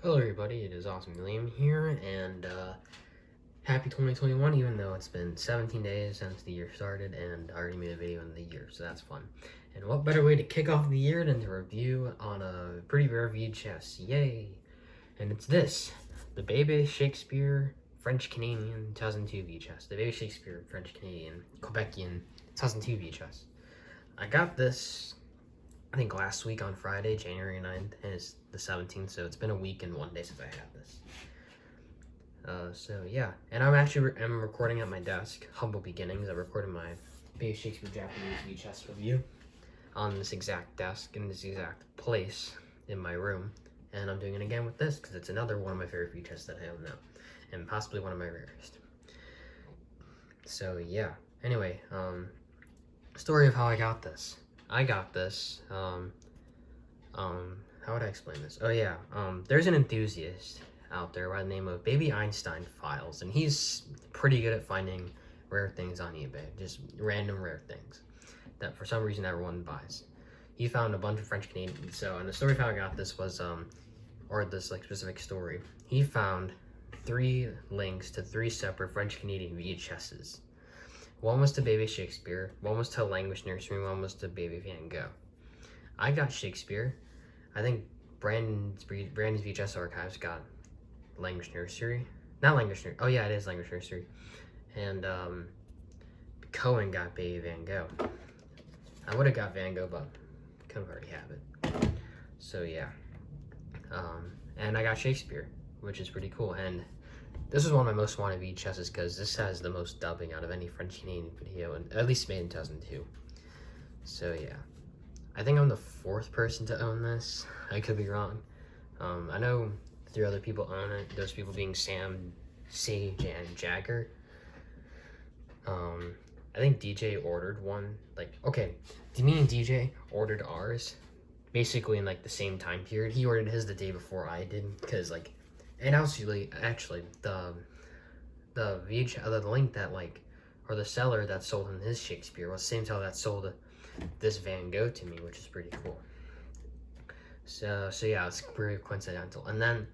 Hello everybody, it is Awesome Liam here, and happy 2021, even though it's been 17 days since the year started, and I already made a video in the year, so that's fun. And what better way to kick off the year than to review on a pretty rare VHS, yay! And it's this, the Bébé Shakespeare French-Canadian 2002 VHS, the Bébé Shakespeare French-Canadian Quebecian 2002 VHS. I got this I think last week on Friday, January 9th, and it's the 17th, so it's been a week and 1 day since I had this. So yeah, and I'm recording at my desk, humble beginnings. I recorded my Bébé Shakespeare Japanese VHS review on this exact desk in this exact place in my room, and I'm doing it again with this because it's another one of my favorite VHS that I own now, and possibly one of my rarest. So yeah. Anyway, story of how I got this. I got this, how would I explain this? Oh yeah, there's an enthusiast out there by the name of Baby Einstein Files, and he's pretty good at finding rare things on eBay, just random rare things that for some reason everyone buys. He found a bunch of French Canadian, and the story of how I got this was, or this like specific story, he found 3 links to 3 separate French Canadian VHSs. One was to Bébé Shakespeare, one was to Language Nursery, one was to Baby Van Gogh. I got Shakespeare. I think Brandon's VHS Archives got Language Nursery. Not Language Nursery. Oh yeah, it is Language Nursery. And Cohen got Baby Van Gogh. I would have got Van Gogh, but couldn't already have it. So yeah. And I got Shakespeare, which is pretty cool. And this is one of my most wanted VHSs because this has the most dubbing out of any French Canadian video, and at least made in 2002. So yeah, I think I'm the 4th person to own this. I could be wrong. I know 3 other people own it. Those people being Sam, Sage, and Jagger. I think DJ ordered one. Like, okay, me and DJ ordered ours basically in like the same time period. He ordered his the day before I did because like. And actually, the link that or the seller that sold him his Shakespeare was the same seller that sold this Van Gogh to me, which is pretty cool. So yeah, it's pretty coincidental. And then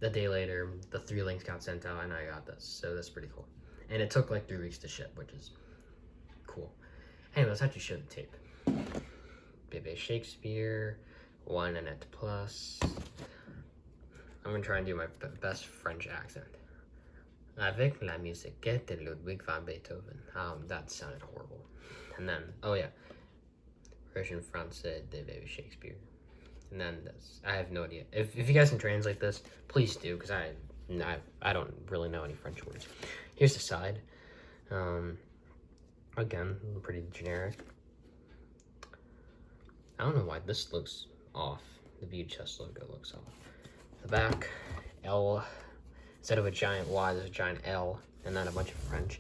the day later, the 3 links got sent out, and I got this. So that's pretty cool. And it took like 3 weeks to ship, which is cool. Anyway, let's actually show the tape. Bébé Shakespeare, 1 Annette Plus. I'm gonna try and do my best French accent. Avec la musique de Ludwig van Beethoven. That sounded horrible. And then, oh yeah, version français de Bébé Shakespeare. And then this. I have no idea. If you guys can translate this, please do, because I don't really know any French words. Here's the side. Again, pretty generic. I don't know why this looks off. The VHS logo looks off. The back, L, instead of a giant Y, there's a giant L, and then a bunch of French.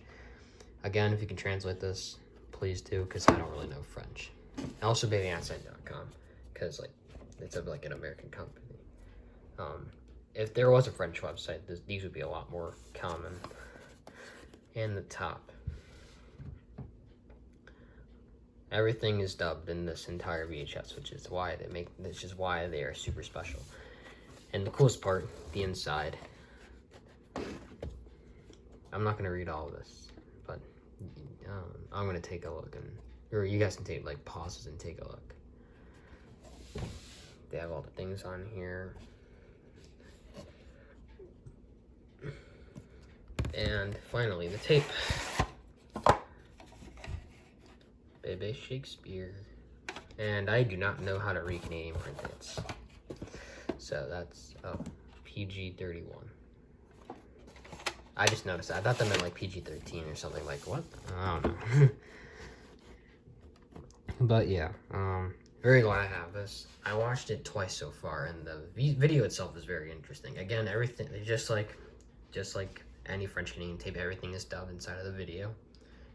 Again, if you can translate this, please do, because I don't really know French. And also babyoutside.com, because like it's like an American company. If there was a French website, these would be a lot more common. And the top. Everything is dubbed in this entire VHS, which is why they are super special. And the coolest part, the inside. I'm not gonna read all of this, but I'm gonna take a look, or you guys can take like pauses and take a look. They have all the things on here. And finally, the tape. Bébé Shakespeare. And I do not know how to read Canadian print it. So that's PG-31. I just noticed that. I thought that meant like PG-13 or something. Like what? I don't know. But yeah, very glad I have this. I watched it twice so far, and the video itself is very interesting. Again, everything just like any French Canadian tape, everything is dubbed inside of the video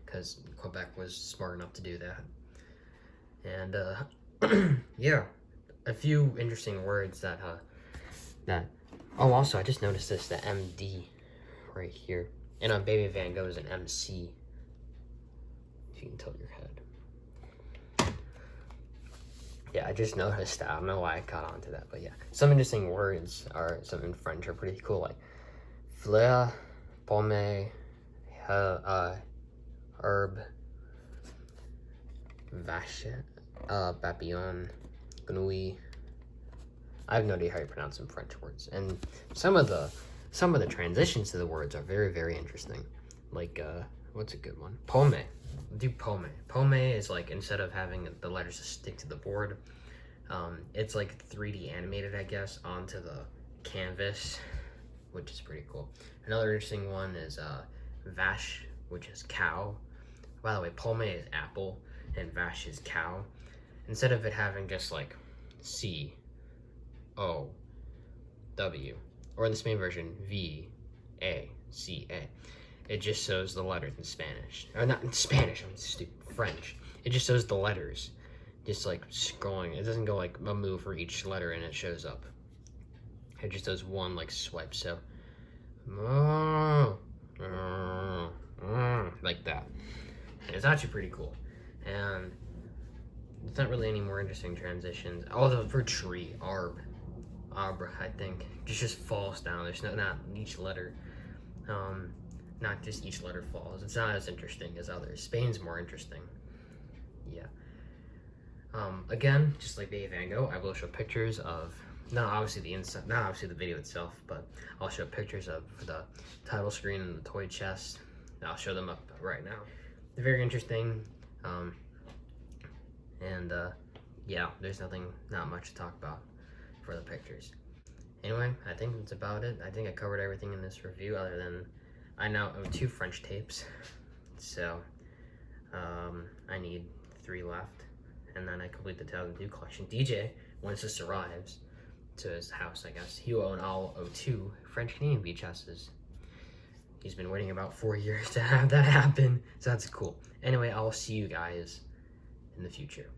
because Quebec was smart enough to do that. And yeah. A few interesting words that oh, also I just noticed this, the MD right here, and on Baby Van Gogh is an MC, if you can tilt your head. Yeah, I just noticed that. I don't know why I caught on to that, but yeah. Some interesting words are, some in French are pretty cool, like fleur, pomme, herb, vache, papillon, grenouille. I have no idea how you pronounce some French words, and some of the transitions to the words are very, very interesting. Like, what's a good one? Pomme. Do pomme. Pomme is like, instead of having the letters just stick to the board, it's like 3D animated, I guess, onto the canvas, which is pretty cool. Another interesting one is vache, which is cow. By the way, pomme is apple, and vache is cow. Instead of it having just like C, O, W, or in the Spain version, V, A, C, A. It just shows the letters in Spanish. Or not in Spanish, I'm stupid. French. It just shows the letters. Just like scrolling. It doesn't go like a move for each letter and it shows up. It just does one like swipe. So, like that. And it's actually pretty cool. And it's not really any more interesting transitions. Although for tree, arbre, I think, just falls down. There's not each letter. Not just each letter falls. It's not as interesting as others. Spain's more interesting. Yeah. Again, just like Baby Van Gogh, I will show pictures of, not obviously the video itself, but I'll show pictures of the title screen and the toy chest. I'll show them up right now. They're very interesting. Yeah, there's not much to talk about for the pictures. Anyway, I think that's about it. I think I covered everything in this review, other than I now own 2 French tapes, so I need 3 left, and then I complete the Tales of the Duke collection. DJ, once this arrives to his house, I guess, he will own all 2 French Canadian VHSs. He's been waiting about 4 years to have that happen, so that's cool. Anyway, I'll see you guys in the future.